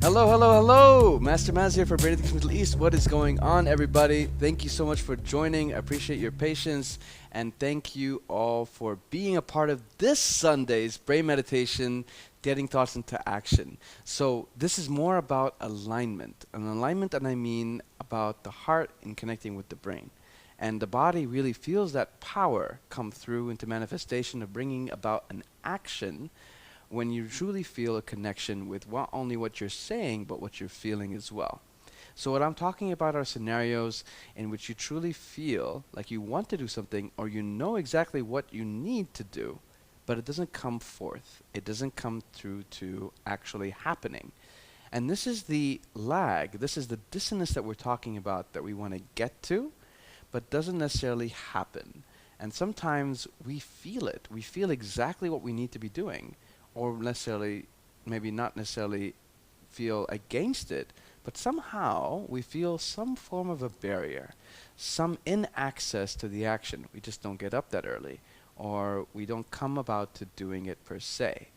Hello, hello, hello! Master Maz here for Branding Middle East. What is going on, everybody? Thank you so much for joining. I appreciate your patience. And thank you all for being a part of this Sunday's brain meditation, getting thoughts into action. So this is more about alignment. An alignment, and I mean about the heart in connecting with the brain. And the body really feels that power come through into manifestation of bringing about an action when you truly feel a connection with not only what you're saying, but what you're feeling as well. So what I'm talking about are scenarios in which you truly feel like you want to do something or you know exactly what you need to do, but it doesn't come forth. It doesn't come through to actually happening. And this is the lag, this is the dissonance that we're talking about that we want to get to, but doesn't necessarily happen. And sometimes we feel it. We feel exactly what we need to be doing, or necessarily, maybe not necessarily feel against it, but somehow we feel some form of a barrier, some inaccess to the action. We just don't get up that early, or we don't come about to doing it per se.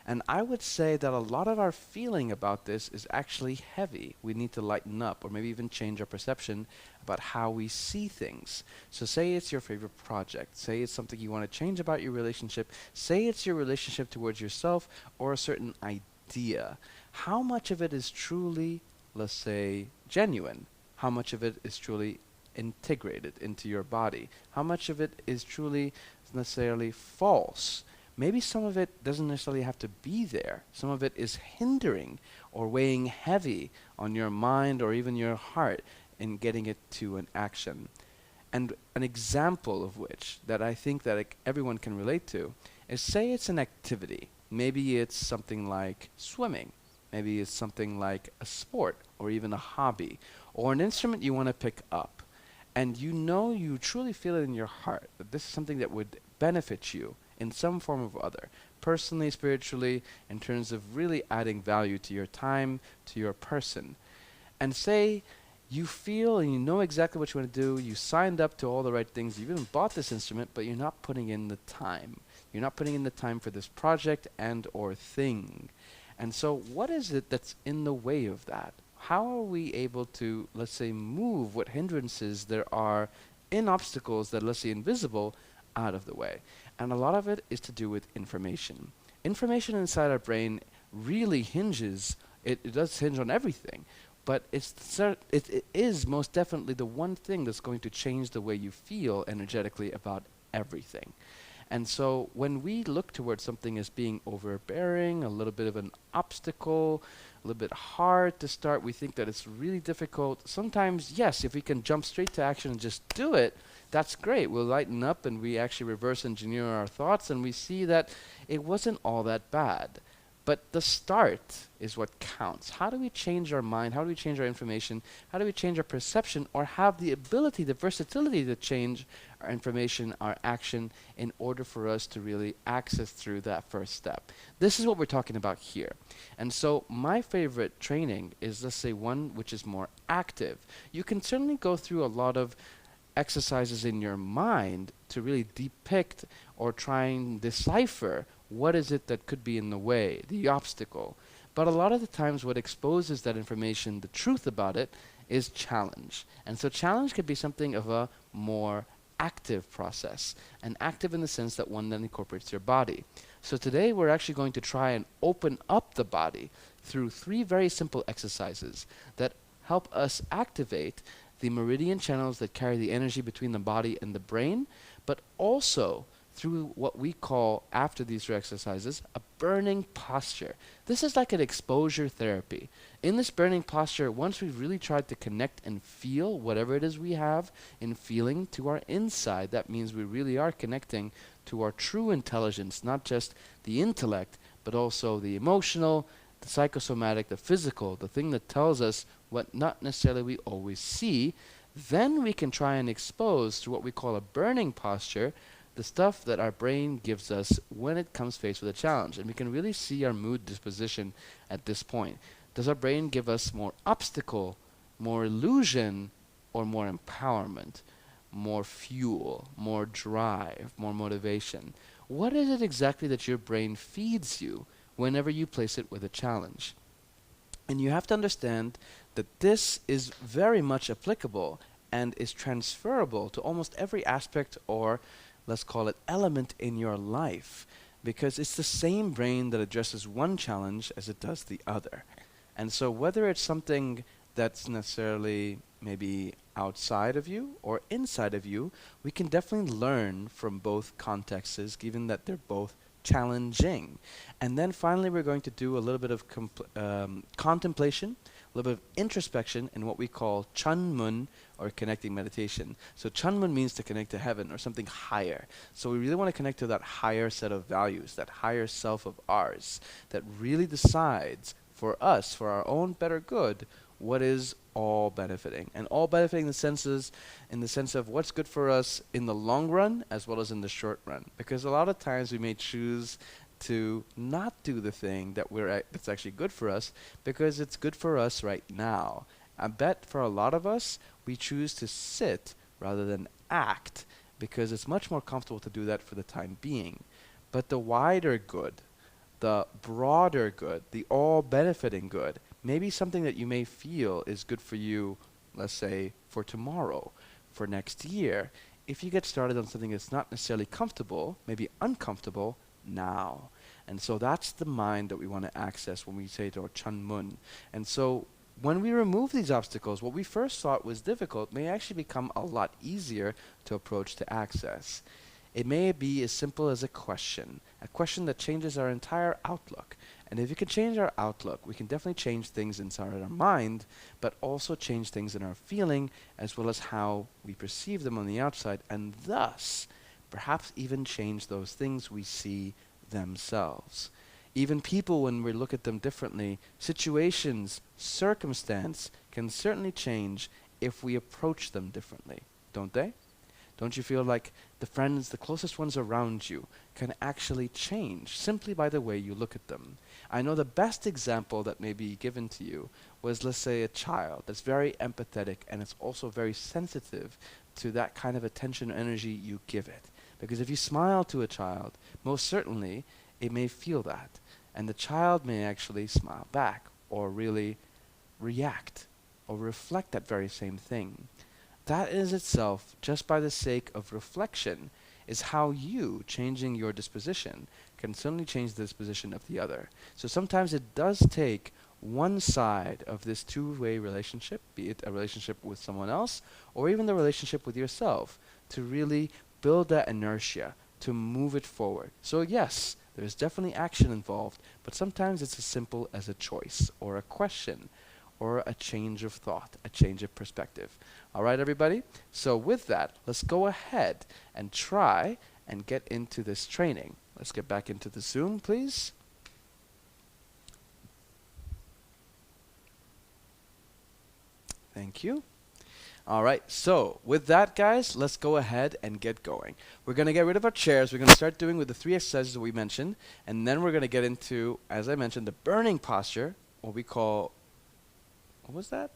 And I would say that a lot of our feeling about this is actually heavy. We need to lighten up, or maybe even change our perception about how we see things. So say it's your favorite project. Say it's something you want to change about your relationship. Say it's your relationship towards yourself or a certain idea. How much of it is truly, let's say, genuine? How much of it is truly integrated into your body? How much of it is truly necessarily false? Maybe some of it doesn't necessarily have to be there. Some of it is hindering or weighing heavy on your mind or even your heart in getting it to an action. And an example of which that I think that everyone can relate to is, say it's an activity. Maybe it's something like swimming. Maybe it's something like a sport or even a hobby or an instrument you want to pick up. And you know, you truly feel it in your heart that this is something that would benefit you in some form or other, personally, spiritually, in terms of really adding value to your time, to your person. And say you feel and you know exactly what you want to do, you signed up to all the right things, you even bought this instrument, but you're not putting in the time. You're not putting in the time for this project and or thing. And so what is it that's in the way of that? How are we able to, let's say, move what hindrances there are in obstacles that, let's say, invisible, out of the way? And a lot of it is to do with information. Information inside our brain really hinges, it does hinge on everything, but it is most definitely the one thing that's going to change the way you feel energetically about everything. And so when we look towards something as being overbearing, a little bit of an obstacle, a little bit hard to start, we think that it's really difficult. Sometimes, yes, if we can jump straight to action and just do it, that's great. We'll lighten up and we actually reverse engineer our thoughts and we see that it wasn't all that bad. But the start is what counts. How do we change our mind? How do we change our information? How do we change our perception or have the ability, the versatility to change our information, our action in order for us to really access through that first step? This is what we're talking about here. And so my favorite training is, let's say, one which is more active. You can certainly go through a lot of exercises in your mind to really depict or try and decipher what is it that could be in the way, the obstacle. But a lot of the times what exposes that information, the truth about it, is challenge. And so challenge could be something of a more active process, and active in the sense that one that incorporates your body. So today we're actually going to try and open up the body through 3 very simple exercises that help us activate the meridian channels that carry the energy between the body and the brain, but also through what we call, after these 3 exercises, a burning posture. This is like an exposure therapy. In this burning posture, once we've really tried to connect and feel whatever it is we have in feeling to our inside, that means we really are connecting to our true intelligence, not just the intellect, but also the emotional, the psychosomatic, the physical, the thing that tells us what not necessarily we always see. Then we can try and expose through what we call a burning posture the stuff that our brain gives us when it comes faced with a challenge. And we can really see our mood disposition at this point. Does our brain give us more obstacle, more illusion, or more empowerment, more fuel, more drive, more motivation? What is it exactly that your brain feeds you whenever you place it with a challenge? And you have to understand that this is very much applicable and is transferable to almost every aspect, or let's call it element, in your life, because it's the same brain that addresses one challenge as it does the other. And so whether it's something that's necessarily maybe outside of you or inside of you, we can definitely learn from both contexts, given that they're both challenging. And then finally, we're going to do a little bit of contemplation, a little bit of introspection in what we call Chunmun, or connecting meditation. So Chunmun means to connect to heaven or something higher. So we really want to connect to that higher set of values, that higher self of ours, that really decides for us, for our own better good, what is all benefiting. And all benefiting in the sense of what's good for us in the long run as well as in the short run. Because a lot of times we may choose to not do the thing that's actually good for us because it's good for us right now. I bet for a lot of us, we choose to sit rather than act because it's much more comfortable to do that for the time being. But the wider good, the broader good, the all benefiting good, maybe something that you may feel is good for you, let's say, for tomorrow, for next year, if you get started on something that's not necessarily comfortable, maybe uncomfortable, now. And so that's the mind that we want to access when we say to our Chunmun. And so when we remove these obstacles, what we first thought was difficult may actually become a lot easier to approach, to access. It may be as simple as a question that changes our entire outlook. And if you can change our outlook, we can definitely change things inside our mind, but also change things in our feeling, as well as how we perceive them on the outside, and thus, perhaps even change those things we see themselves. Even people, when we look at them differently, situations, circumstance can certainly change if we approach them differently, don't they? Don't you feel like the friends, the closest ones around you, can actually change simply by the way you look at them? I know the best example that may be given to you was, let's say, a child that's very empathetic and it's also very sensitive to that kind of attention or energy you give it. Because if you smile to a child, most certainly it may feel that. And the child may actually smile back or really react or reflect that very same thing. That is itself, just by the sake of reflection, is how you, changing your disposition, can certainly change the disposition of the other. So sometimes it does take one side of this two-way relationship, be it a relationship with someone else or even the relationship with yourself, to really build that inertia, to move it forward. So yes, there's definitely action involved, but sometimes it's as simple as a choice or a question or a change of thought, a change of perspective. All right, everybody? So with that, let's go ahead and try and get into this training. Let's get back into the Zoom, please. Thank you. All right, so with that, guys, let's go ahead and get going. We're going to get rid of our chairs. We're going to start doing with the 3 exercises that we mentioned, and then we're going to get into, as I mentioned, the burning posture, what we call, what was that?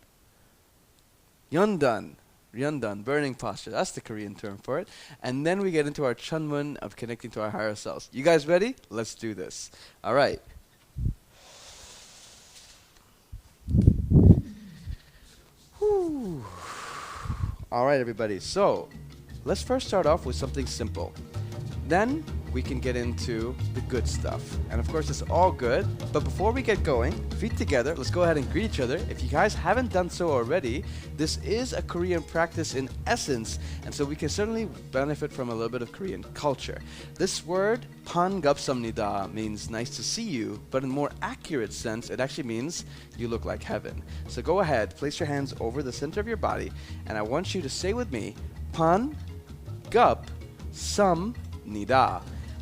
Yeondan. Yeondan, burning posture. That's the Korean term for it. And then we get into our Chunmun of connecting to our higher selves. You guys ready? Let's do this. All right. Whew. All right, everybody. So let's first start off with something simple. Then we can get into the good stuff. And of course, it's all good. But before we get going, feet together, let's go ahead and greet each other. If you guys haven't done so already, this is a Korean practice in essence. And so we can certainly benefit from a little bit of Korean culture. This word, 반갑습니다, means nice to see you. But in a more accurate sense, it actually means you look like heaven. So go ahead, place your hands over the center of your body. And I want you to say with me, 반갑습니다.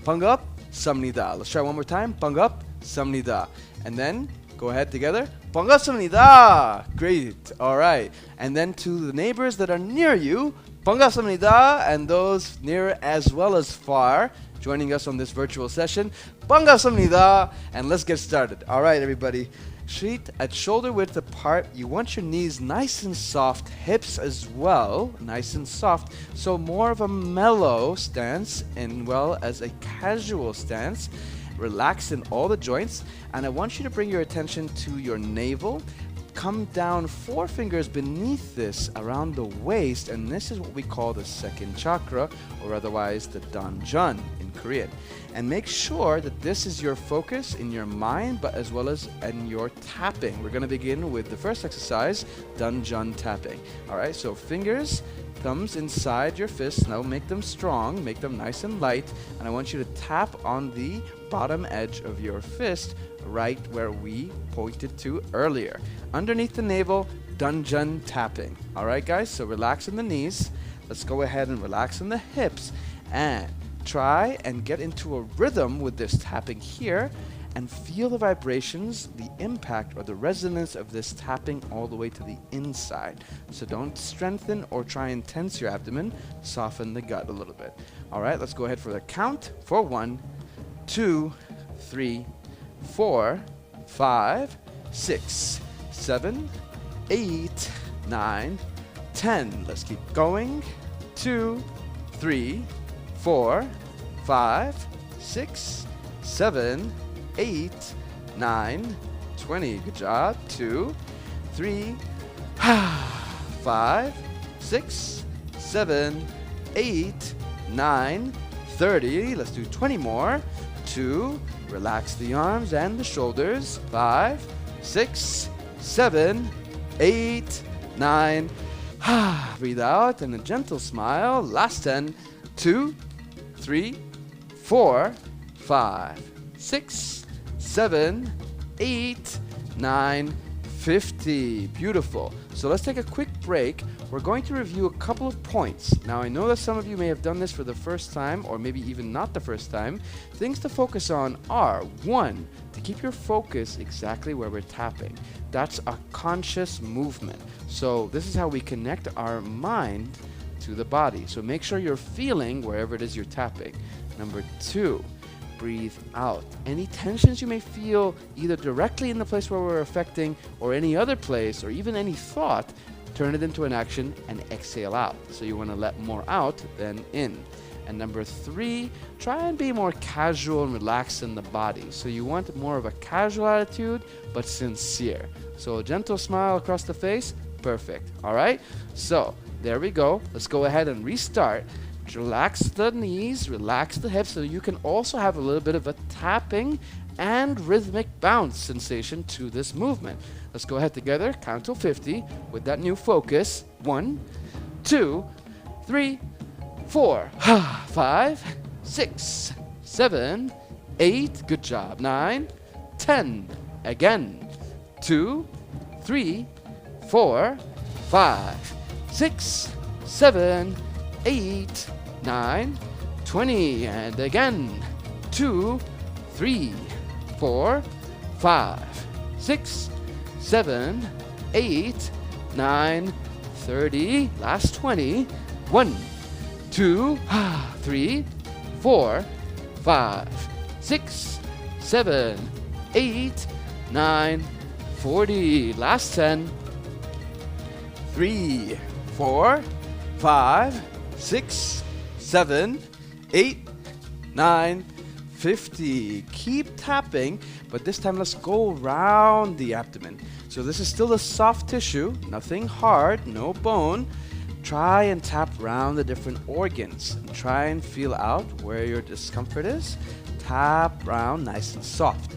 반갑습니다. Let's try one more time. 반갑습니다. And then go ahead together. 반갑습니다. Great. All right. And then to the neighbors that are near you, 반갑습니다. And those near as well as far, joining us on this virtual session, 반갑습니다. And let's get started. All right, everybody. Feet at shoulder width apart. You want your knees nice and soft, hips as well, nice and soft. So more of a mellow stance and well as a casual stance. relaxed in all the joints. And I want you to bring your attention to your navel. Come down 4 fingers beneath this around the waist, and this is what we call the second chakra, or otherwise the danjan in Korean. And make sure that this is your focus in your mind, but as well as in your tapping. We're going to begin with the first exercise, danjan tapping. All right, so fingers, thumbs inside your fists. Now make them strong, make them nice and light, and I want you to tap on the bottom edge of your fist, right where we pointed to earlier. Underneath the navel, danjan tapping. All right, guys, so relax in the knees. Let's go ahead and relax in the hips and try and get into a rhythm with this tapping here and feel the vibrations, the impact or the resonance of this tapping all the way to the inside. So don't strengthen or try and tense your abdomen, soften the gut a little bit. All right, let's go ahead for the count for 1, 2, 3, 4, 5, 6, 7, 8, 9, 10. Let's keep going. 2, 3, 4, 5, 6, 7, 8, 9, 20. Good job. 2, 3, 5, 6, 7, 8, 9, 30. Let's do 20 more. 2, relax the arms and the shoulders. 5, 6, 7, 8, 9. Breathe out and a gentle smile. Last 10. 2, 3, 4, 5, 6, 7, 8, 9, 50. Beautiful. So let's take a quick break. We're going to review a couple of points. Now, I know that some of you may have done this for the first time, or maybe even not the first time. Things to focus on are, 1, to keep your focus exactly where we're tapping. That's a conscious movement. So this is how we connect our mind to the body. So make sure you're feeling wherever it is you're tapping. Number 2, breathe out. Any tensions you may feel either directly in the place where we're affecting or any other place or even any thought, turn it into an action and exhale out. So you want to let more out than in. And number 3, try and be more casual and relaxed in the body. So you want more of a casual attitude, but sincere. So a gentle smile across the face, perfect. All right? So there we go. Let's go ahead and restart. Relax the knees, relax the hips, so you can also have a little bit of a tapping and rhythmic bounce sensation to this movement. Let's go ahead together, count till 50 with that new focus. 1, 2, 3, 4, 5, 6, 7, 8. Good job. 9, 10. Again. 2, 3, 4, 5, 6, 7, 8, 9, 20. And again. 2, 3, 4, 5, 6, 7, 8, 9, 30. Last 20. 1, 2, 3, 4, 5, 6, 7, 8, 9, 40. Last 10. 3, 4, 5, 6, 7, 8, 9, 50. Keep tapping, but this time let's go around the abdomen. So this is still a soft tissue, nothing hard, no bone. Try and tap around the different organs and try and feel out where your discomfort is. Tap around nice and soft.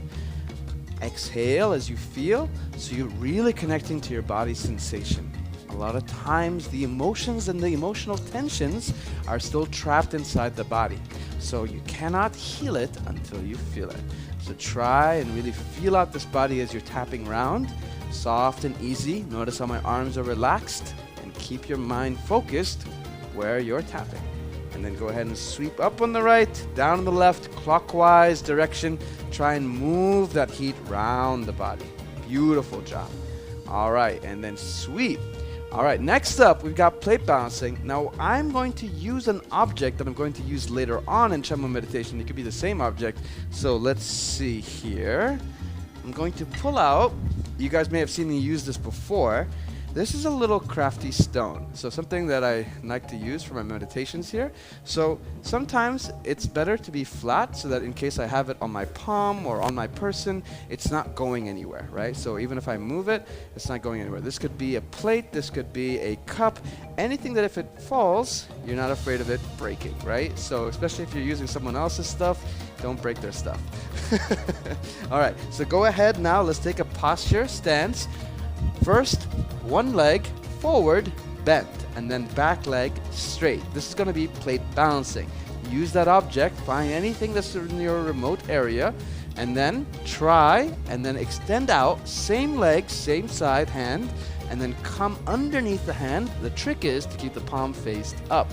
Exhale as you feel, so you're really connecting to your body's sensation. A lot of times the emotions and the emotional tensions are still trapped inside the body. So you cannot heal it until you feel it. So try and really feel out this body as you're tapping around. Soft and easy. Notice how my arms are relaxed. And keep your mind focused where you're tapping. And then go ahead and sweep up on the right, down on the left, clockwise direction. Try and move that heat round the body. Beautiful job. All right, and then sweep. All right, next up, we've got plate balancing. Now, I'm going to use an object that I'm going to use later on in Chemo meditation. It could be the same object. So let's see here. I'm going to pull out. You guys may have seen me use this before. This is a little crafty stone, so something that I like to use for my meditations here. So sometimes it's better to be flat so that in case I have it on my palm or on my person, it's not going anywhere, right? So even if I move it, it's not going anywhere. This could be a plate, this could be a cup, anything that if it falls, you're not afraid of it breaking, right? So especially if you're using someone else's stuff, don't break their stuff. All right, so go ahead now, let's take a posture stance. First, one leg forward, bent, and then back leg straight. This is going to be plate balancing. Use that object, find anything that's in your remote area, and then try, and then extend out, same leg, same side, hand, and then come underneath the hand. The trick is to keep the palm faced up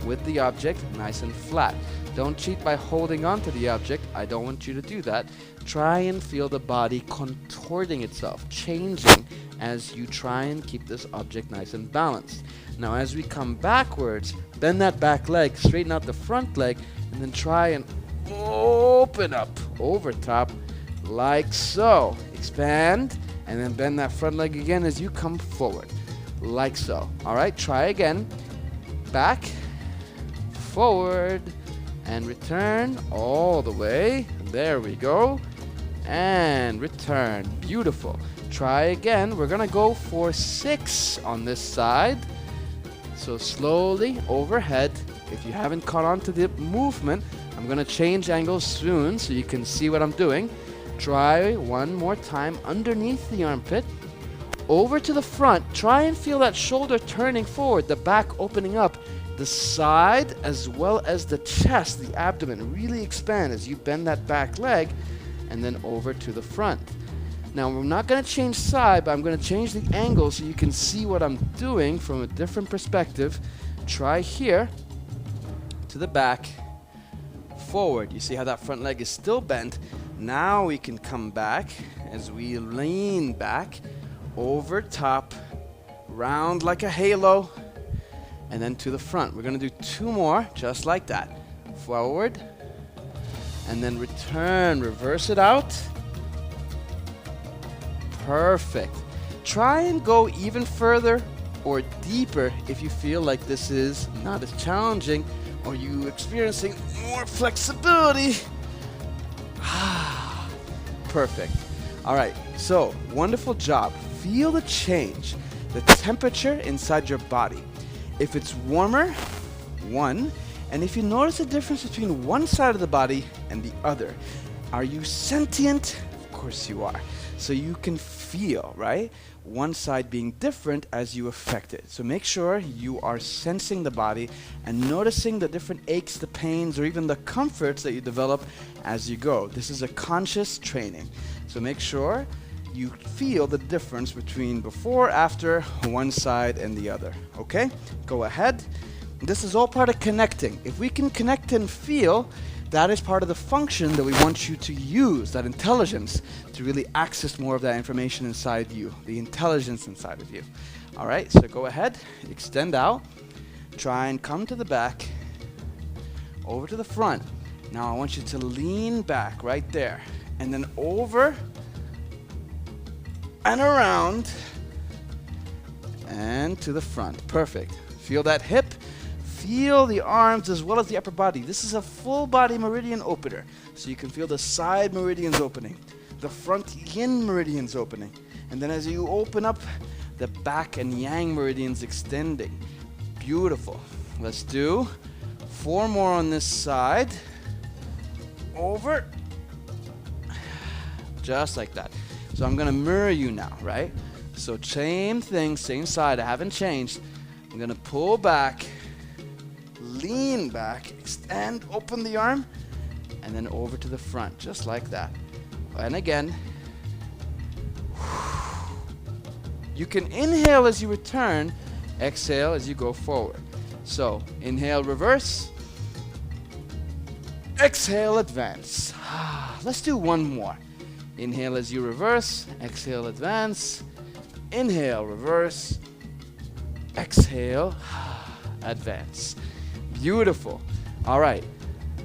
with the object nice and flat. Don't cheat by holding on to the object. I don't want you to do that. Try and feel the body contorting itself, changing as you try and keep this object nice and balanced. Now as we come backwards, bend that back leg, straighten out the front leg, and then try and open up over top like so. Expand, and then bend that front leg again as you come forward, like so. All right, try again. Back, forward, and return all the way. There we go. And return. Beautiful. Try again. We're gonna go for 6 on this side. So slowly overhead. If you haven't caught on to the movement, I'm gonna change angles soon so you can see what I'm doing. Try one more time underneath the armpit. Over to the front. Try and feel that shoulder turning forward, the back opening up. The side as well as the chest, the abdomen really expand as you bend that back leg, and then over to the front. Now we're not going to change side, but I'm going to change the angle so you can see what I'm doing from a different perspective. Try here to the back, forward. You see how that front leg is still bent. Now we can come back as we lean back, over top, round like a halo, and then to the front. We're going to do 2 more, just like that. Forward, and then return, reverse it out. Perfect. Try and go even further or deeper if you feel like this is not as challenging or you experiencing more flexibility. Perfect. All right, so wonderful job. Feel the change, the temperature inside your body. If it's warmer, 1, and if you notice a difference between one side of the body and the other, are you sentient? Of course you are. So you can feel, right? One side being different as you affect it. So make sure you are sensing the body and noticing the different aches, the pains, or even the comforts that you develop as you go. This is a conscious training. So make sure you feel the difference between before, after, one side and the other. Okay? Go ahead. This is all part of connecting. If we can connect and feel, that is part of the function that we want you to use, that intelligence, to really access more of that information inside you, the intelligence inside of you. All right, so go ahead, extend out, try and come to the back, over to the front. Now I want you to lean back right there, and then over and around and to the front. Perfect. Feel that hip. Feel the arms as well as the upper body. This is a full body meridian opener. So you can feel the side meridians opening, the front yin meridians opening. And then as you open up, the back and yang meridians extending. Beautiful. Let's do 4 more on this side. Over. Just like that. So I'm going to mirror you now, right? So same thing, same side. I haven't changed. I'm going to pull back, lean back, extend, open the arm, and then over to the front, just like that. And again. You can inhale as you return, exhale as you go forward. So inhale, reverse. Exhale, advance. Let's do 1 more. Inhale as you reverse, exhale, advance. Inhale, reverse. Exhale, advance. Beautiful. All right,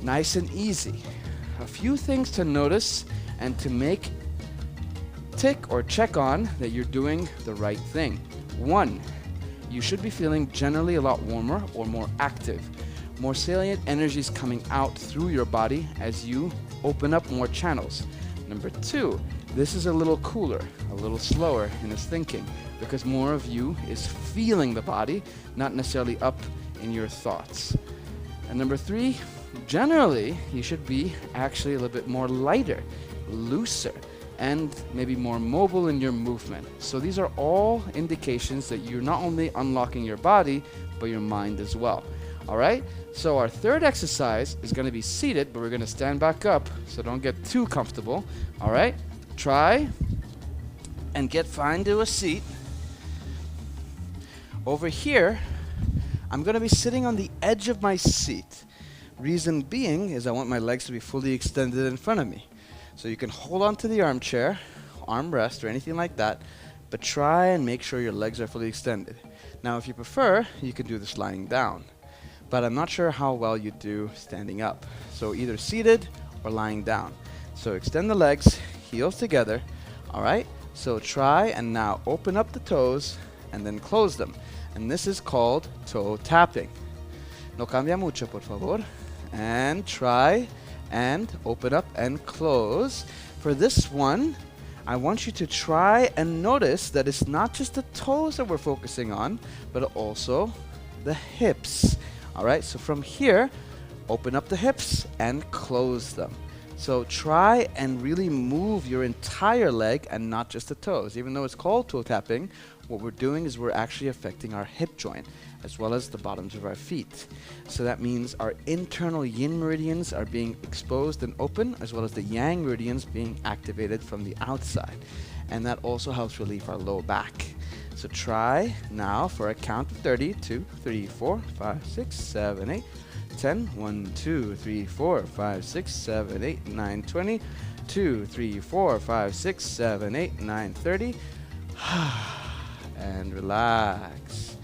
nice and easy. A few things to notice and to make tick or check on that you're doing the right thing. 1, you should be feeling generally a lot warmer or more active. More salient energy is coming out through your body as you open up more channels. Number 2, this is a little cooler, a little slower in its thinking, because more of you is feeling the body, not necessarily up in your thoughts. And number 3, generally, you should be actually a little bit more lighter, looser, and maybe more mobile in your movement. So these are all indications that you're not only unlocking your body, but your mind as well. All right? So our third exercise is going to be seated, but we're going to stand back up, so don't get too comfortable. All right? Try and find a seat. Over here, I'm going to be sitting on the edge of my seat. Reason being is I want my legs to be fully extended in front of me. So you can hold on to the armchair, armrest, or anything like that, but try and make sure your legs are fully extended. Now, if you prefer, you can do this lying down, but I'm not sure how well you do standing up. So either seated or lying down. So extend the legs, heels together. All right? So try and now open up the toes and then close them. And this is called toe tapping. No cambia mucho, por favor. And try and open up and close. For this one, I want you to try and notice that it's not just the toes that we're focusing on, but also the hips. All right, so from here, open up the hips and close them. So try and really move your entire leg and not just the toes. Even though it's called toe tapping, what we're doing is we're actually affecting our hip joint as well as the bottoms of our feet. So that means our internal yin meridians are being exposed and open, as well as the yang meridians being activated from the outside. And that also helps relieve our low back. So try now for a count of 30. 2, 3, 4, 5, 6, 7, 8, 10. 1, 2, 3, 4, 5, 6, 7, 8, 9, 20. 2, 3, 4, 5, 6, 7, 8, 9, 30. And relax.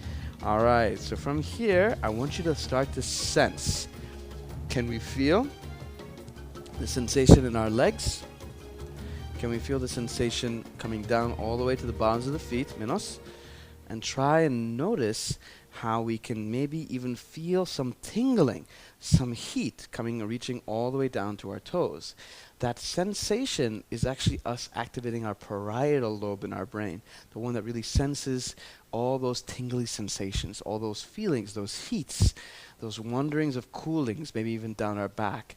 All right, so from here, I want you to start to sense. Can we feel the sensation in our legs? Can we feel the sensation coming down all the way to the bottoms of the feet, menos? And try and notice how we can maybe even feel some tingling, some heat reaching all the way down to our toes. That sensation is actually us activating our parietal lobe in our brain, the one that really senses all those tingly sensations, all those feelings, those heats, those wanderings of coolings, maybe even down our back.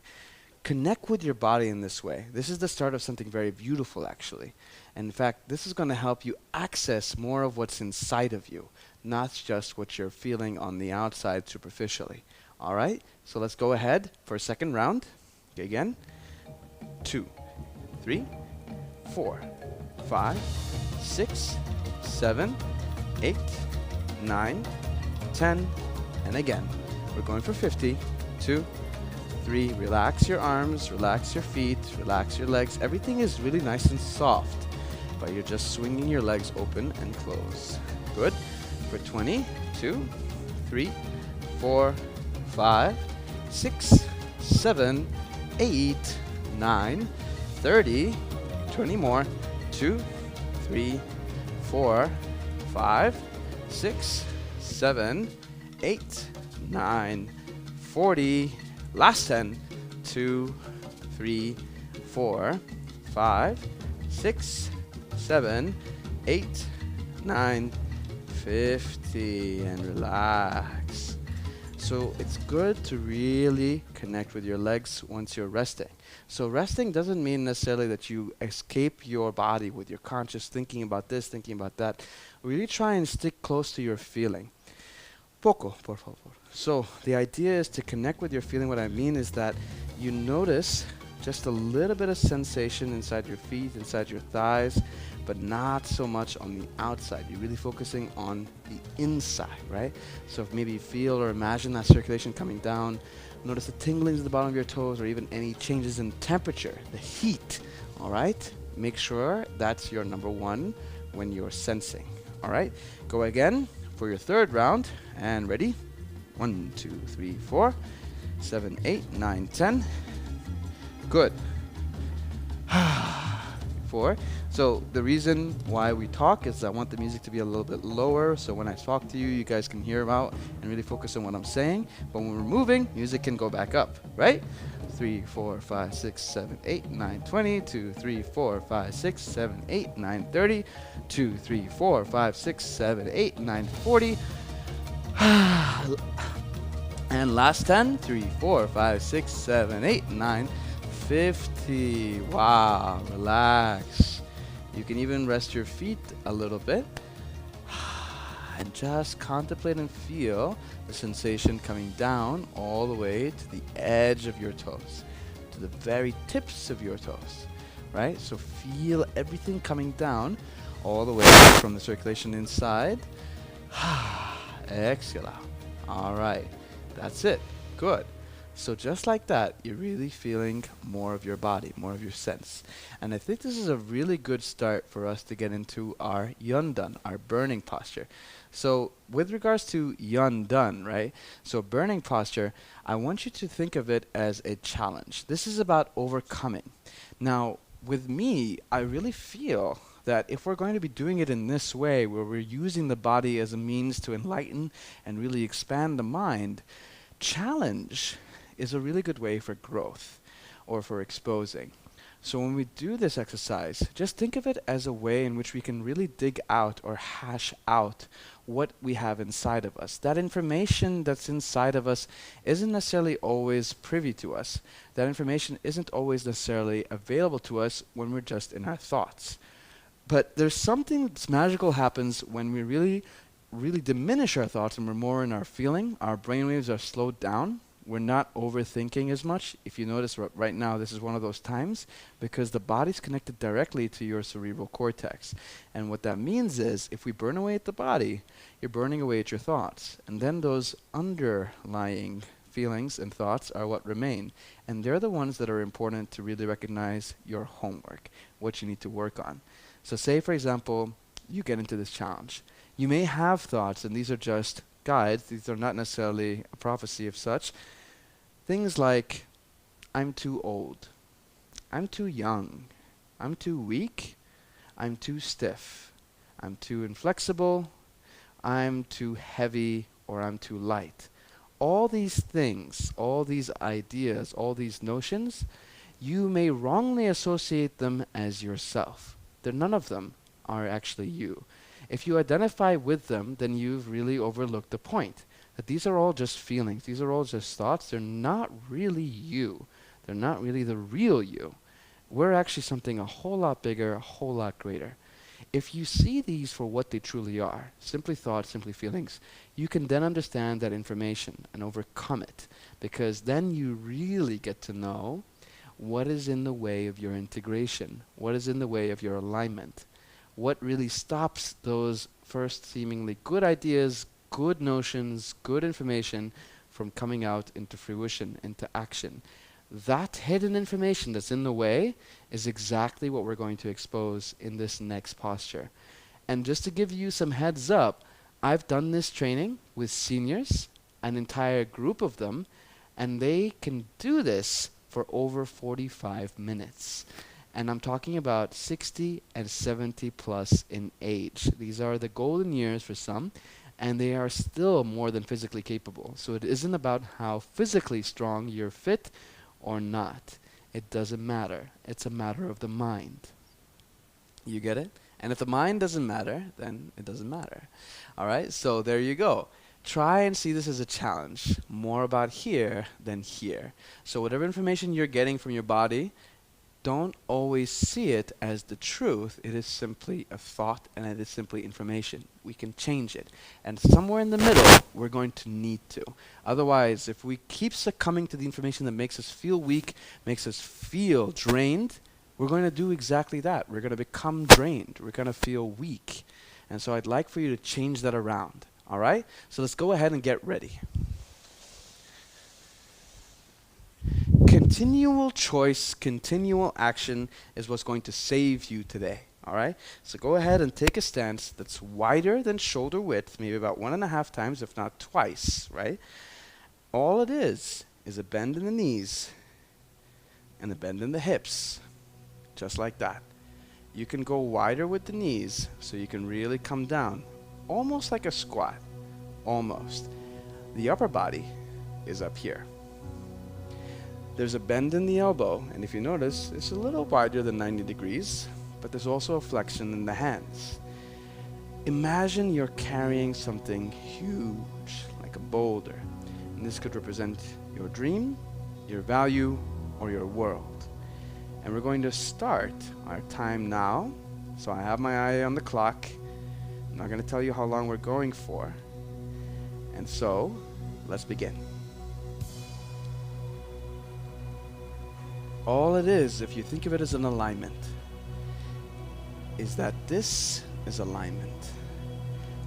Connect with your body in this way. This is the start of something very beautiful, actually. And in fact, this is going to help you access more of what's inside of you, not just what you're feeling on the outside superficially. All right? So let's go ahead for a second round. Okay, again. 2, 3, 4, 5, 6, 7, 8, 9, 10, and again. We're going for 50. 2, 3, relax your arms, relax your feet, relax your legs. Everything is really nice and soft, but you're just swinging your legs open and close. Good. For 20, 2, 3, 4, 5, 6, 7, 8, 9, 30, 20 more. 2, 3, 4, 5, 6, 7, 8, 9, 40. Last 10. 2, 3, 4, 5, 6, 7, 8, 9, 50. And relax. So it's good to really connect with your legs once you're resting. So resting doesn't mean necessarily that you escape your body with your conscious thinking about this, thinking about that. Really try and stick close to your feeling. Poco, por favor. So the idea is to connect with your feeling. What I mean is that you notice just a little bit of sensation inside your feet, inside your thighs, but not so much on the outside. You're really focusing on the inside, right? So if maybe you feel or imagine that circulation coming down, notice the tinglings at the bottom of your toes or even any changes in temperature, the heat, all right? Make sure that's your number one when you're sensing, all right? Go again for your third round, and ready? 1, 2, 3, 4, 7, 8, 9, 10. Good. 4. So the reason why we talk is I want the music to be a little bit lower, so when I talk to you, you guys can hear me out and really focus on what I'm saying. But when we're moving, music can go back up, right? 3, 4, 5, 6, 7, 8, 9, 20. 2, 3, 4, 5, 6, 7, 8, 9, 30. 2, 3, 4, 5, 6, 7, 8, 9, 40. And last 10. 3, 4, 5, 6, 7, 8, 9, 50. Wow, relax. You can even rest your feet a little bit and just contemplate and feel the sensation coming down all the way to the edge of your toes, to the very tips of your toes, right? So feel everything coming down all the way from the circulation inside. Exhale out. All right, that's it. Good. So just like that, you're really feeling more of your body, more of your sense. And I think this is a really good start for us to get into our yundan, our burning posture. So with regards to yundan, right? So burning posture, I want you to think of it as a challenge. This is about overcoming. Now, with me, I really feel that if we're going to be doing it in this way, where we're using the body as a means to enlighten and really expand the mind, challenge is a really good way for growth or for exposing. So when we do this exercise, just think of it as a way in which we can really dig out or hash out what we have inside of us. That information that's inside of us isn't necessarily always privy to us. That information isn't always necessarily available to us when we're just in our thoughts. But there's something that's magical happens when we really diminish our thoughts and we're more in our feeling. Our brainwaves are slowed down. We're not overthinking as much. If you notice right now, this is one of those times because the body's connected directly to your cerebral cortex. And what that means is if we burn away at the body, you're burning away at your thoughts. And then those underlying feelings and thoughts are what remain. And they're the ones that are important to really recognize your homework, what you need to work on. So say, for example, you get into this challenge. You may have thoughts, and these are just guides. These are not necessarily a prophecy of such. Things like, I'm too old, I'm too young, I'm too weak, I'm too stiff, I'm too inflexible, I'm too heavy, or I'm too light. All these things, all these ideas, all these notions, you may wrongly associate them as yourself. None of them are actually you. If you identify with them, then you've really overlooked the point. That these are all just feelings. These are all just thoughts. They're not really you. They're not really the real you. We're actually something a whole lot bigger, a whole lot greater. If you see these for what they truly are, simply thoughts, simply feelings, you can then understand that information and overcome it. Because then you really get to know what is in the way of your integration, what is in the way of your alignment, what really stops those first seemingly good ideas, good notions, good information from coming out into fruition, into action. That hidden information that's in the way is exactly what we're going to expose in this next posture. And just to give you some heads up, I've done this training with seniors, an entire group of them, and they can do this for over 45 minutes. And I'm talking about 60 and 70 plus in age. These are the golden years for some, and they are still more than physically capable. So it isn't about how physically strong you're fit or not. It doesn't matter. It's a matter of the mind. You get it? And if the mind doesn't matter, then it doesn't matter. All right? So there you go. Try and see this as a challenge. More about here than here. So whatever information you're getting from your body, don't always see it as the truth. It is simply a thought and it is simply information. We can change it. And somewhere in the middle, we're going to need to. Otherwise, if we keep succumbing to the information that makes us feel weak, makes us feel drained, we're going to do exactly that. We're going to become drained. We're going to feel weak. And so I'd like for you to change that around. All right? So let's go ahead and get ready. Continual choice, continual action is what's going to save you today. All right? So go ahead and take a stance that's wider than shoulder width, maybe about 1.5 times, if not twice, right? All it is a bend in the knees and a bend in the hips, just like that. you can go wider with the knees so you can really come down, almost like a squat, almost. The upper body is up here. There's a bend in the elbow, and if you notice, it's a little wider than 90 degrees, but there's also a flexion in the hands. Imagine you're carrying something huge, like a boulder, and this could represent your dream, your value, or your world. And we're going to start our time now. So I have my eye on the clock. I'm not going to tell you how long we're going for. And so, let's begin. All it is, if you think of it as an alignment, is that this is alignment.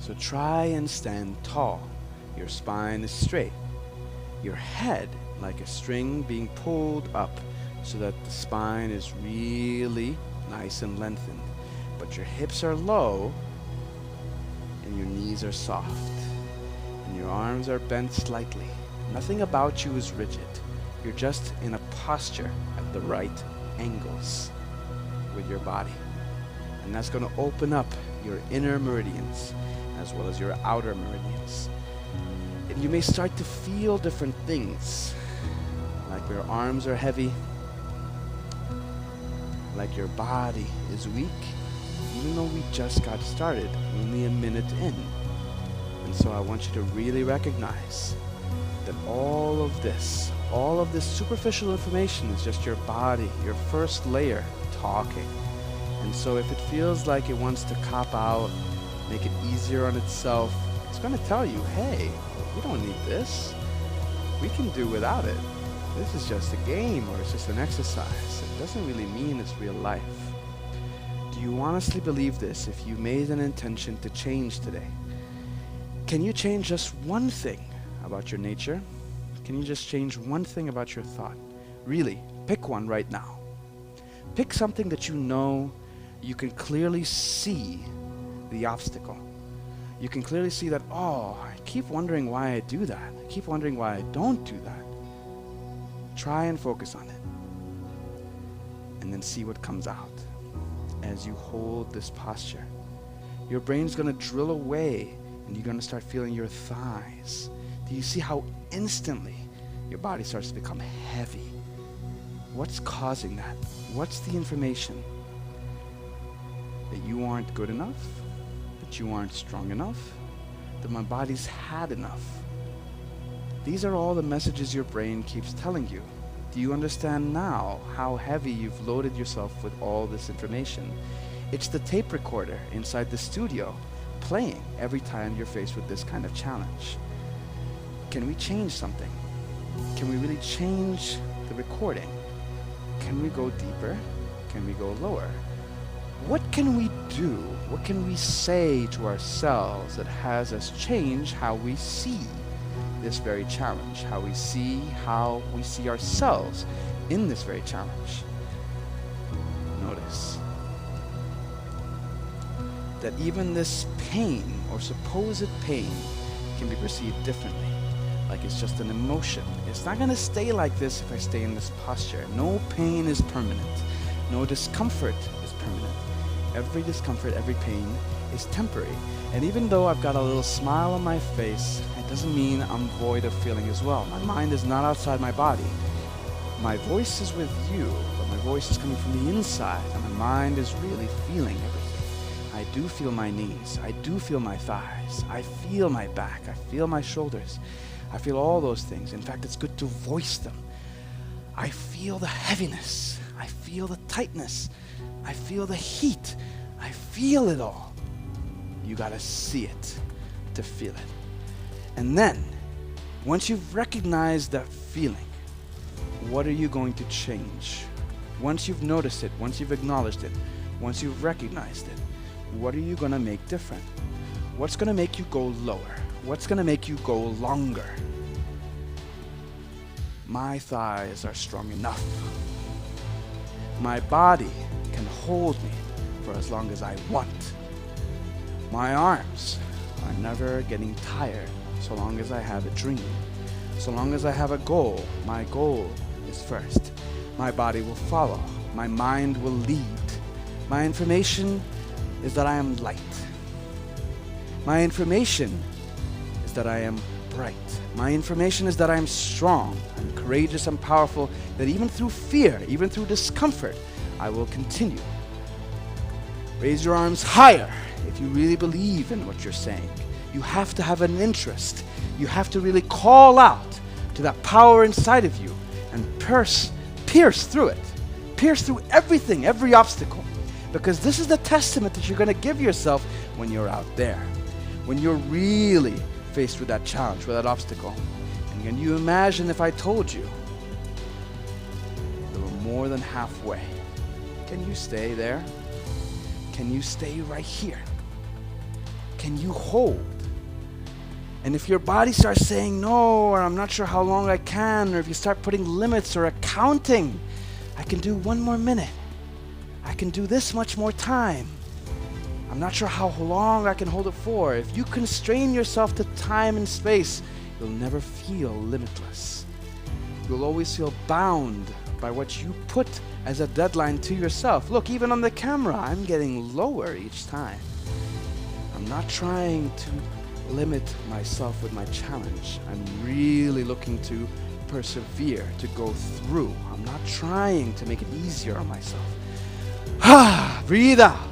So try and stand tall. Your spine is straight. Your head like a string being pulled up so that the spine is really nice and lengthened. But your hips are low and your knees are soft. And your arms are bent slightly. Nothing about you is rigid. You're just in a posture at the right angles with your body. And that's going to open up your inner meridians as well as your outer meridians. And you may start to feel different things, like your arms are heavy, like your body is weak, even though we just got started, only a minute in. And so I want you to really recognize that all of this superficial information is just your body, your first layer, talking. And so if it feels like it wants to cop out, make it easier on itself, it's going to tell you, hey, we don't need this. We can do without it. This is just a game, or it's just an exercise. It doesn't really mean it's real life. Do you honestly believe this if you made an intention to change today? Can you change just one thing about your nature? Can you just change one thing about your thought? Really, pick one right now. Pick something that you know you can clearly see the obstacle. You can clearly see that, oh, I keep wondering why I do that. I keep wondering why I don't do that. Try and focus on it. And then see what comes out as you hold this posture. Your brain's going to drill away and you're going to start feeling your thighs. Do you see how instantly your body starts to become heavy? What's causing that? What's the information? That you aren't good enough? That you aren't strong enough? That my body's had enough? These are all the messages your brain keeps telling you. Do you understand now how heavy you've loaded yourself with all this information? It's the tape recorder inside the studio playing every time you're faced with this kind of challenge. Can we change something? Can we really change the recording? Can we go deeper? Can we go lower? What can we do? What can we say to ourselves that has us change how we see this very challenge, how we see ourselves in this very challenge? Notice that even this pain or supposed pain can be perceived differently, like it's just an emotion. It's not going to stay like this if I stay in this posture. No pain is permanent. No discomfort is permanent. Every discomfort, every pain is temporary. And even though I've got a little smile on my face, it doesn't mean I'm void of feeling as well. My mind is not outside my body. My voice is with you, but my voice is coming from the inside, and my mind is really feeling everything. I do feel my knees. I do feel my thighs. I feel my back. I feel my shoulders. I feel all those things. In fact, it's good to voice them. I feel the heaviness. I feel the tightness. I feel the heat. I feel it all. You gotta see it to feel it. And then, once you've recognized that feeling, what are you going to change? Once you've noticed it, once you've acknowledged it, once you've recognized it, what are you gonna make different? What's gonna make you go lower? What's gonna make you go longer? My thighs are strong enough. My body can hold me for as long as I want. My arms are never getting tired so long as I have a dream. So long as I have a goal, my goal is first. My body will follow. My mind will lead. My information is that I am light. My information is that I am bright. My information is that I am strong and courageous and powerful, that even through fear, even through discomfort, I will continue. Raise your arms higher if you really believe in what you're saying. You have to have an interest. You have to really call out to that power inside of you and pierce through it. Pierce through everything, every obstacle. Because this is the testament that you're going to give yourself when you're out there. When you're really faced with that challenge, with that obstacle. And can you imagine if I told you you were more than halfway? Can you stay there? Can you stay right here? Can you hold? And if your body starts saying no, or I'm not sure how long I can, or if you start putting limits or accounting, I can do 1 more minute. I can do this much more time. I'm not sure how long I can hold it for. If you constrain yourself to time and space, you'll never feel limitless. You'll always feel bound by what you put as a deadline to yourself. Look, even on the camera, I'm getting lower each time. I'm not trying to limit myself with my challenge. I'm really looking to persevere, to go through. I'm not trying to make it easier on myself. Breathe out.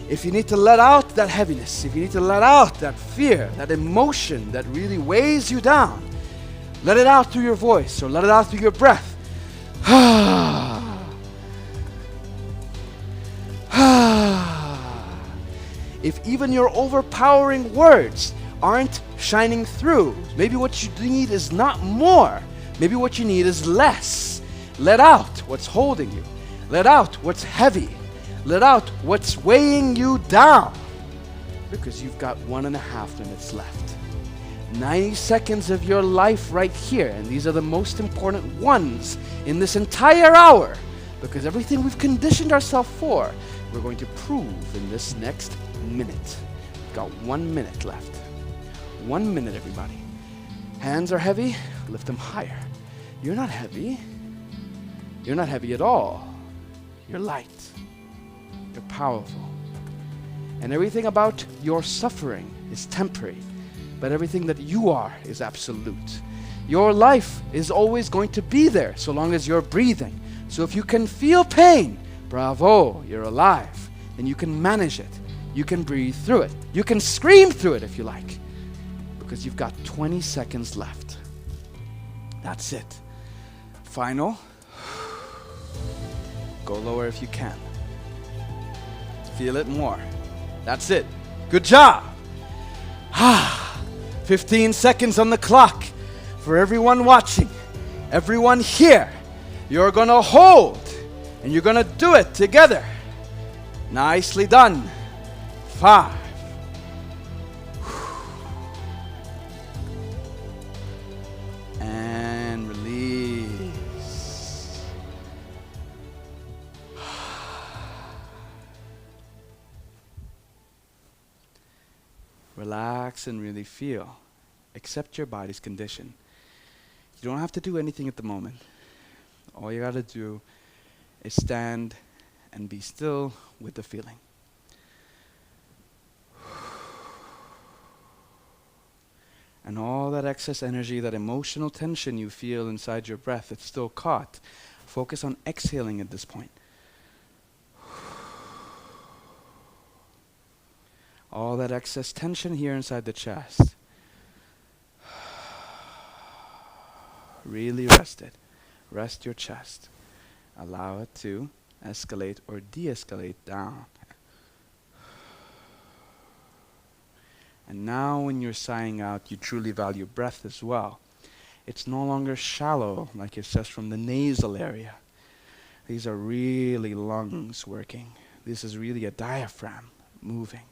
If you need to let out that heaviness, if you need to let out that fear, that emotion that really weighs you down, let it out through your voice or let it out through your breath. If even your overpowering words aren't shining through, maybe what you need is not more. Maybe what you need is less. Let out what's holding you. Let out what's heavy. Let out what's weighing you down. Because you've got 1.5 minutes left. 90 seconds of your life right here. And these are the most important ones in this entire hour. Because everything we've conditioned ourselves for, we're going to prove in this next minute. We've got 1 minute left. 1 minute, everybody. Hands are heavy, lift them higher. You're not heavy. You're not heavy at all. You're light. You're powerful. And everything about your suffering is temporary, but everything that you are is absolute. Your life is always going to be there so long as you're breathing. So if you can feel pain, bravo, you're alive. And you can manage it. You can breathe through it. You can scream through it if you like. Because you've got 20 seconds left. That's it. Final. Go lower if you can. Feel it more. That's it. Good job. 15 seconds on the clock. For everyone watching, everyone here, you're going to hold and you're going to do it together. Nicely done. 5. And release. Relax and really feel. Accept your body's condition. You don't have to do anything at the moment. All you got to do is stand and be still with the feeling. And all that excess energy, that emotional tension you feel inside your breath, it's still caught. Focus on exhaling at this point. All that excess tension here inside the chest. Really rest it. Rest your chest. Allow it to escalate or de-escalate down. And now when you're sighing out, you truly value breath as well. It's no longer shallow, like it's just from the nasal area. These are really lungs working. This is really a diaphragm moving.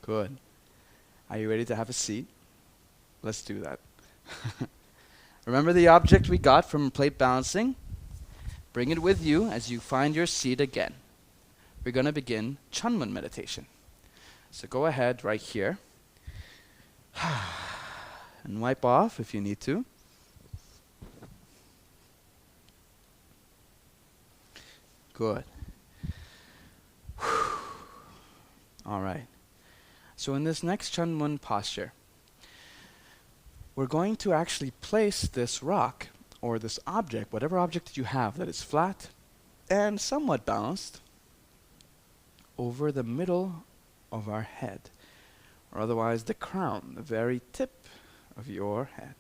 Good. Are you ready to have a seat? Let's do that. Remember the object we got from plate balancing? Bring it with you as you find your seat again. We're going to begin Chunmun meditation. So go ahead right here. And wipe off if you need to. Good. All right. So in this next Chunmun posture, we're going to actually place this rock or this object, whatever object that you have that is flat and somewhat balanced, over the middle of our head, or otherwise the crown, the very tip of your head.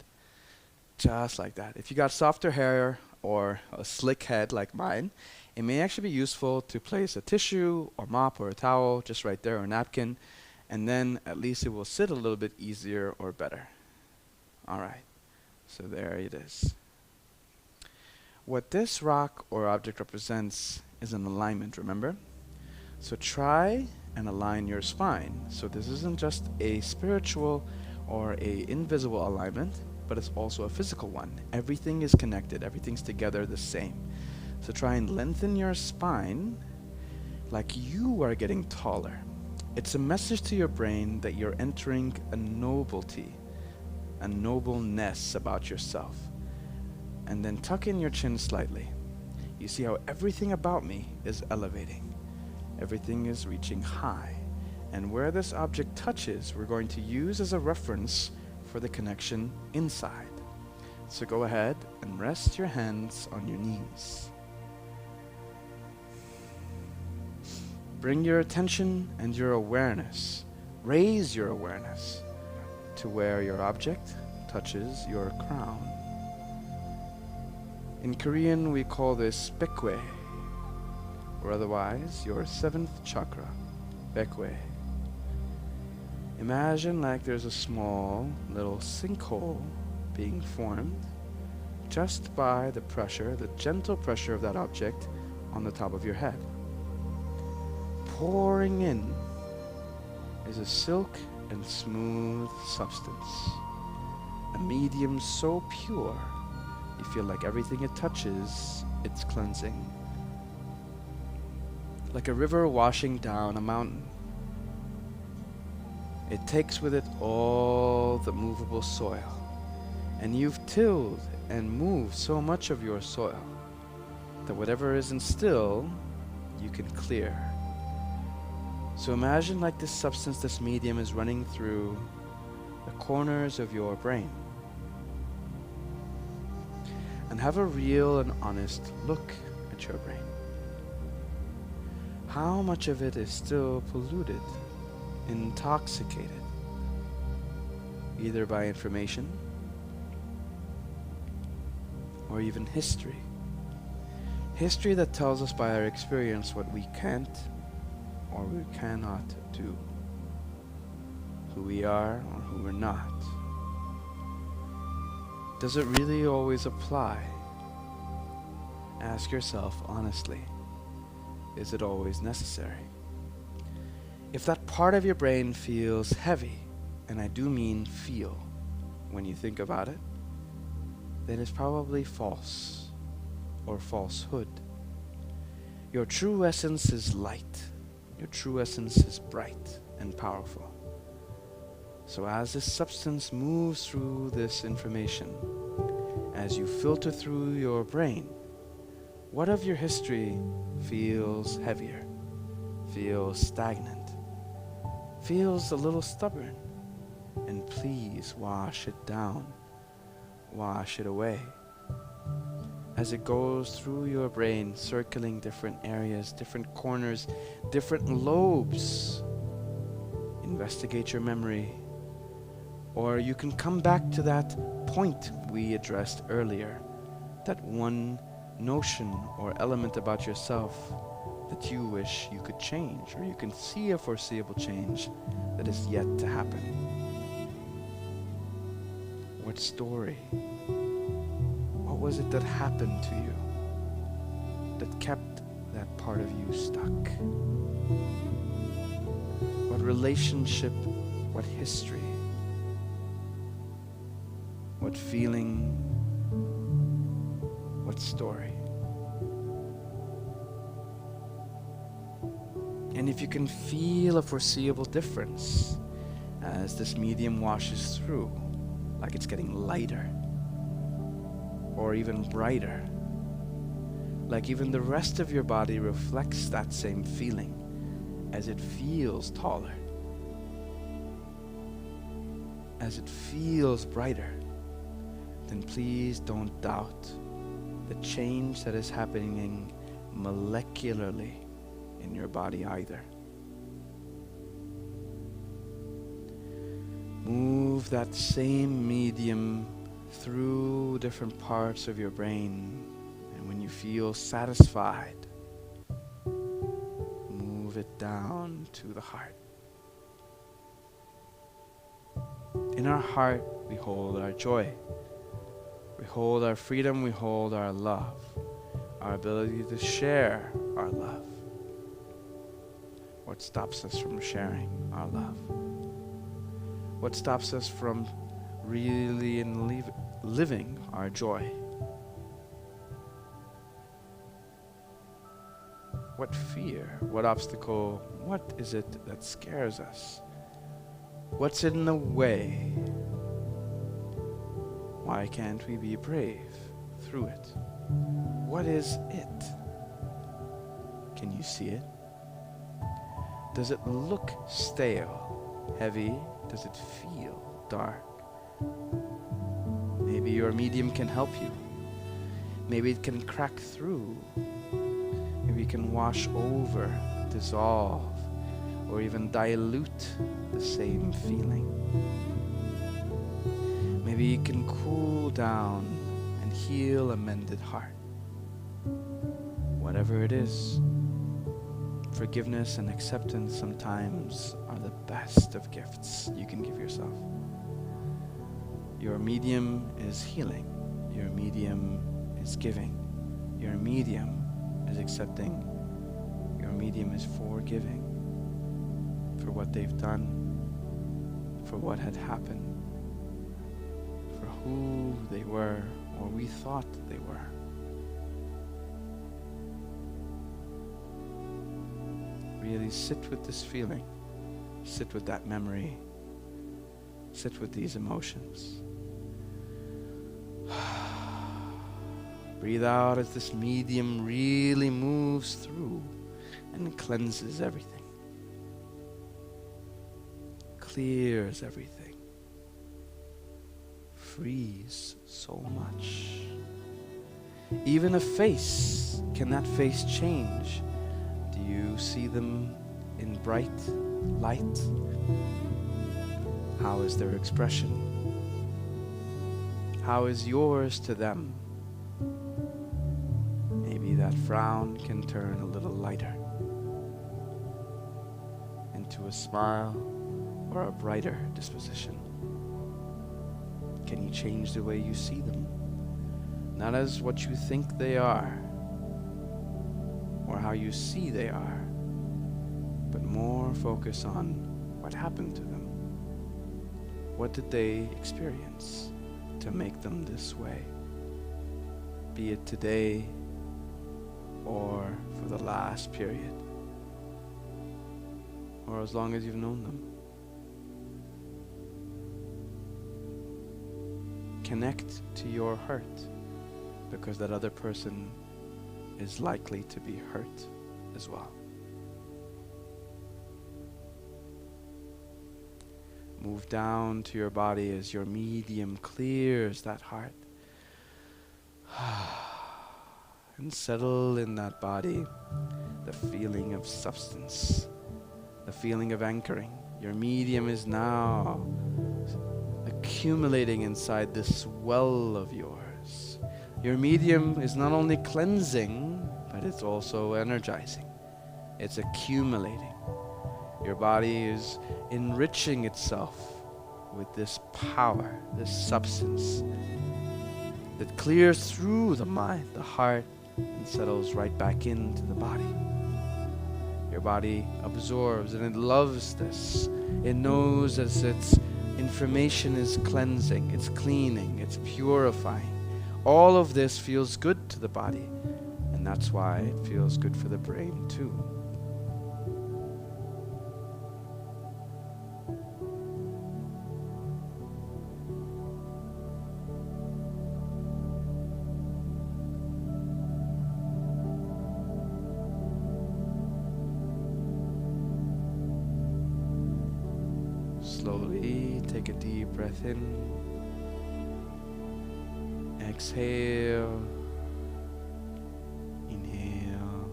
Just like that. If you got softer hair or a slick head like mine, it may actually be useful to place a tissue or mop or a towel just right there or a napkin, and then at least it will sit a little bit easier or better. All right, so there it is. What this rock or object represents is an alignment, remember? So try and align your spine. So this isn't just a spiritual or a invisible alignment, but it's also a physical one. Everything is connected, everything's together the same. So try and lengthen your spine like you are getting taller. It's a message to your brain that you're entering a nobility, a nobleness about yourself. And then tuck in your chin slightly. You see how everything about me is elevating. Everything is reaching high. And where this object touches, we're going to use as a reference for the connection inside. So go ahead and rest your hands on your knees. Bring your attention and your awareness, raise your awareness to where your object touches your crown. In Korean, we call this baekwae, or otherwise your seventh chakra, baekwae. Imagine like there's a small little sinkhole being formed just by the pressure, the gentle pressure of that object on the top of your head. Pouring in is a silk and smooth substance, a medium so pure you feel like everything it touches, it's cleansing. Like a river washing down a mountain. It takes with it all the movable soil, and you've tilled and moved so much of your soil that whatever isn't still, you can clear. So imagine like this substance, this medium is running through the corners of your brain. And have a real and honest look at your brain. How much of it is still polluted, intoxicated, either by information or even history. History that tells us by our experience what we can't or we cannot do, who we are or who we're not. Does it really always apply? Ask yourself honestly, is it always necessary? If that part of your brain feels heavy, and I do mean feel, when you think about it, then it's probably false or falsehood. Your true essence is light. Your true essence is bright and powerful. So as this substance moves through this information, as you filter through your brain, what of your history feels heavier, feels stagnant, feels a little stubborn? And please wash it down, wash it away. As it goes through your brain, circling different areas, different corners, different lobes, investigate your memory. Or you can come back to that point we addressed earlier, that one notion or element about yourself that you wish you could change, or you can see a foreseeable change that is yet to happen. What story? What was it that happened to you that kept that part of you stuck? What relationship, what history, what feeling, what story? And if you can feel a foreseeable difference as this medium washes through, like it's getting lighter or even brighter, like even the rest of your body reflects that same feeling as it feels taller, as it feels brighter, then please don't doubt the change that is happening molecularly in your body either. Move that same medium through different parts of your brain, and when you feel satisfied, move it down to the heart. In our heart, we hold our joy. We hold our freedom, we hold our love, our ability to share our love. What stops us from sharing our love? What stops us from really living our joy? What fear, what obstacle, what is it that scares us? What's in the way? Why can't we be brave through it? What is it? Can you see it? Does it look stale, heavy? Does it feel dark? Maybe your medium can help you. Maybe it can crack through. Maybe it can wash over, dissolve, or even dilute the same feeling. Maybe it can cool down and heal a mended heart. Whatever it is, forgiveness and acceptance sometimes are the best of gifts you can give yourself. Your medium is healing. Your medium is giving. Your medium is accepting. Your medium is forgiving for what they've done, for what had happened, for who they were or we thought they were. Really sit with this feeling, sit with that memory, sit with these emotions. Breathe out as this medium really moves through and cleanses everything, clears everything, frees so much. Even a face, can that face change? Do you see them in bright light? How is their expression? How is yours to them? Maybe that frown can turn a little lighter into a smile or a brighter disposition. Can you change the way you see them? Not as what you think they are or how you see they are, but more focus on what happened to them. What did they experience to make them this way? Be it today or for the last period, or as long as you've known them. Connect to your hurt, because that other person is likely to be hurt as well. Move down to your body as your medium clears that heart. And settle in that body the feeling of substance, the feeling of anchoring. Your medium is now accumulating inside this well of yours. Your medium is not only cleansing, but it's also energizing. It's accumulating. Your body is enriching itself with this power, this substance that clears through the mind, the heart, and settles right back into the body. Your body absorbs and it loves this. It knows as its information is cleansing, it's cleaning, it's purifying. All of this feels good to the body, and that's why it feels good for the brain too. Slowly take a deep breath in. Exhale. Inhale.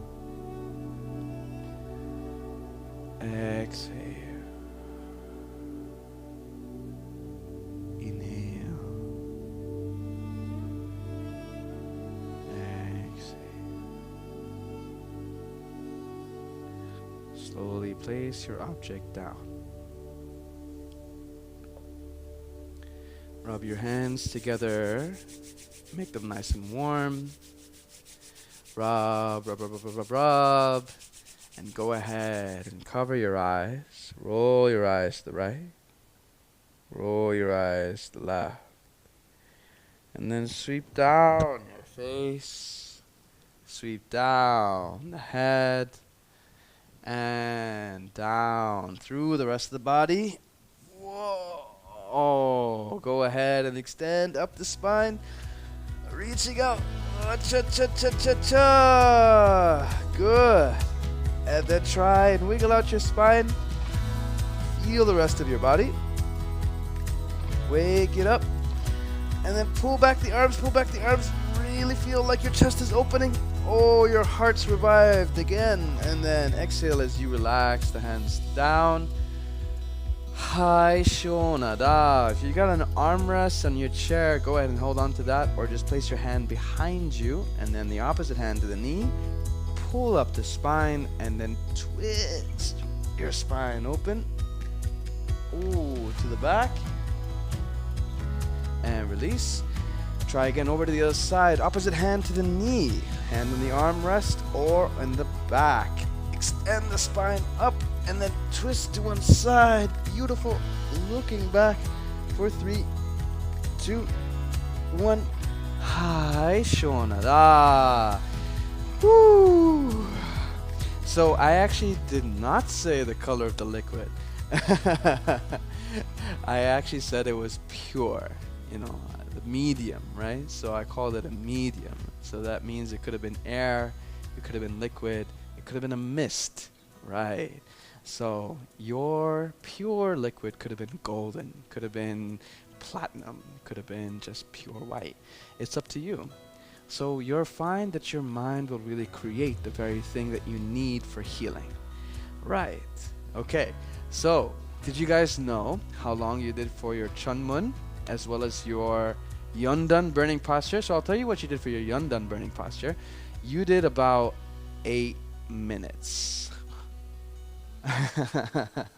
Exhale. Inhale. Exhale. Slowly place your object down. Rub your hands together. Make them nice and warm. Rub, rub, rub, rub, rub, rub, rub. And go ahead and cover your eyes. Roll your eyes to the right. Roll your eyes to the left. And then sweep down your face. Sweep down the head. And down through the rest of the body. Whoa. Oh, go ahead and extend up the spine. Reaching out. Cha-cha-cha-cha-cha. Good. And then try and wiggle out your spine. Feel the rest of your body. Wake it up. And then pull back the arms, pull back the arms. Really feel like your chest is opening. Oh, your heart's revived again. And then exhale as you relax the hands down. Hai Shona Da. If you got an armrest on your chair, go ahead and hold on to that, or just place your hand behind you and then the opposite hand to the knee. Pull up the spine and then twist your spine open. Ooh, to the back. And release. Try again over to the other side. Opposite hand to the knee. Hand in the armrest or in the back. Extend the spine up and then twist to one side. Beautiful. Looking back for 3, 2, 1. Hai Shona Da. Woo. So I actually did not say the color of the liquid. I actually said it was pure, you know, the medium, right? So I called it a medium. So that means it could have been air, it could have been liquid, it could have been a mist, right? So your pure liquid could have been golden, could have been platinum, could have been just pure white. It's up to you. So you'll find that your mind will really create the very thing that you need for healing. Right. Okay. So did you guys know how long you did for your Chunmun as well as your Yondan burning posture? So I'll tell you what you did for your Yondan burning posture. You did about 8 minutes.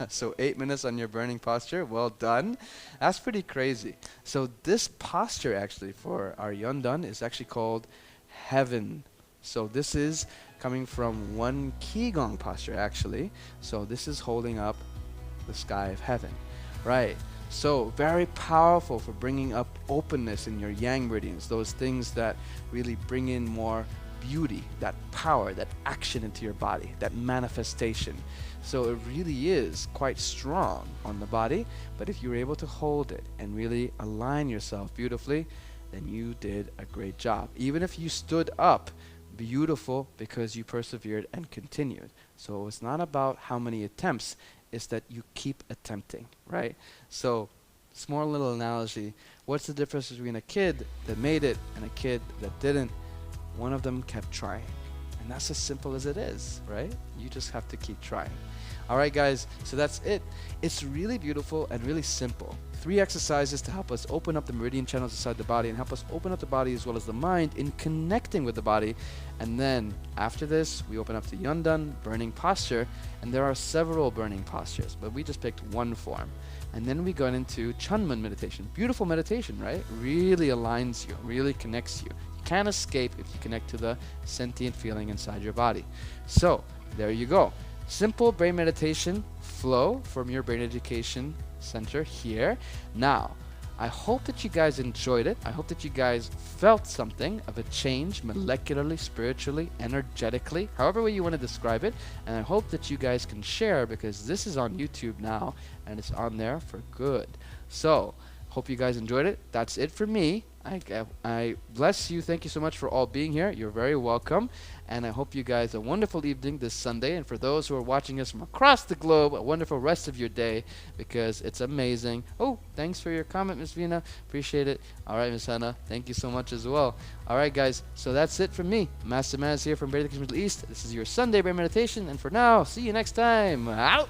So 8 minutes on your burning posture. Well done. That's pretty crazy. So this posture actually for our Yondan is actually called heaven. So this is coming from one Qigong posture actually. So this is holding up the sky of heaven, right? So very powerful for bringing up openness in your yang meridians, those things that really bring in more beauty, that power, that action into your body, that manifestation. So it really is quite strong on the body, but if you're able to hold it and really align yourself beautifully, then you did a great job. Even if you stood up, beautiful, because you persevered and continued. So it's not about how many attempts, it's that you keep attempting, right? So small little analogy, what's the difference between a kid that made it and a kid that didn't? One of them kept trying. And that's as simple as it is, right? You just have to keep trying. All right, guys, so that's it. It's really beautiful and really simple. 3 exercises to help us open up the meridian channels inside the body and help us open up the body as well as the mind in connecting with the body. And then after this, we open up to Yondan, burning posture, and there are several burning postures, but we just picked one form. And then we got into Chunmun meditation. Beautiful meditation, right? Really aligns you, really connects you. You can't escape if you connect to the sentient feeling inside your body. So there you go. Simple brain meditation flow from your brain education center here. Now, I hope that you guys enjoyed it. I hope that you guys felt something of a change molecularly, spiritually, energetically, however way you want to describe it. And I hope that you guys can share because this is on YouTube now and it's on there for good. So, Hope you guys enjoyed it. That's it for me. I bless you. Thank you so much for all being here. You're very welcome. And I hope you guys a wonderful evening this Sunday. And for those who are watching us from across the globe, a wonderful rest of your day, because it's amazing. Oh, thanks for your comment, Miss Vina. Appreciate it. All right, Miss Hannah, thank you so much as well. All right, guys. So that's it from me. Master Maz here from British Middle East. This is your Sunday Brain Meditation. And for now, see you next time. Out.